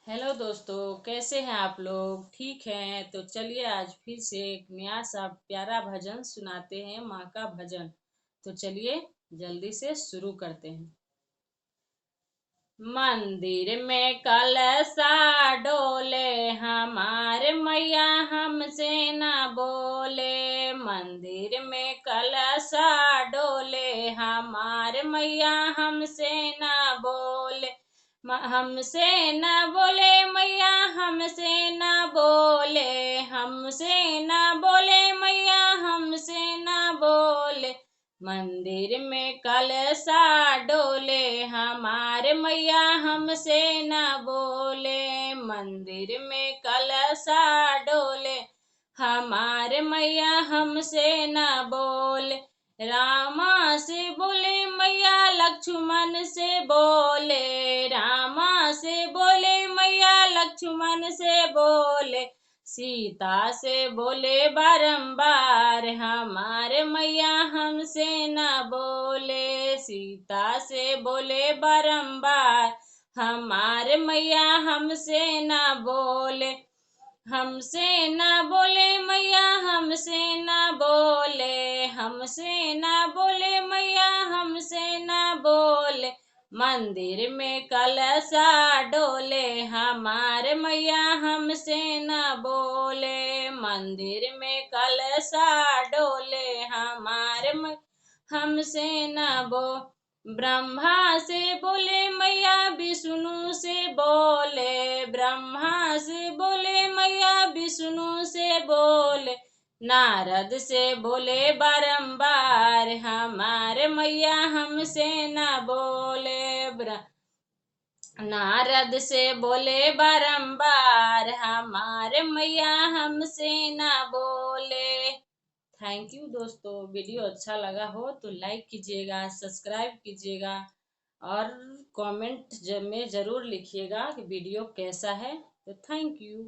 Hello दोस्तों, कैसे हैं आप लोग? ठीक हैं? तो चलिए आज फिर से एक नया सा प्यारा भजन सुनाते हैं, माँ का भजन। तो चलिए जल्दी से शुरू करते हैं। मंदिर में कलशा डोले, हमारे मैया हमसे ना बोले। मंदिर में कलशा डोले, हमारे मैया हमसे ना बोले। हमसे न बोले मैया, हमसे न बोले। हमसे न बोले मैया, हमसे न बोले। मंदिर में कलशा डोले, हमारे मैया हमसे न बोले। मंदिर में कलशा डोले, हमारे मैया हमसे न बोले। रामा से बोले मैया, लक्ष्मण से बोले। रामा से बोले मैया, लक्ष्मण से बोले। सीता से बोले बारंबार, हमारे मैया हमसे न बोले। सीता से बोले बारंबार, हमारे मैया हमसे न बोले। हमसे न बोले मैया, हमसे न बोले। हमसे न बोले मैया, हमसे न बोले। मंदिर में कलशा डोले, हमारे मैया हमसे न बोले। मंदिर में कलशा डोले, हमारे हमसे न बो। ब्रह्मा से बोले मैया, विष्णु से बोले। ब्रह्मा से बोले मैया, विष्णु से बोले। नारद से बोले बारंबार, हमारे मैया हमसे न बोले। नारद से बोले बारंबार, हमारे मैया हमसे न बोले। थैंक यू दोस्तों। वीडियो अच्छा लगा हो तो लाइक कीजिएगा, सब्सक्राइब कीजिएगा और कमेंट में ज़रूर लिखिएगा कि वीडियो कैसा है। तो थैंक यू।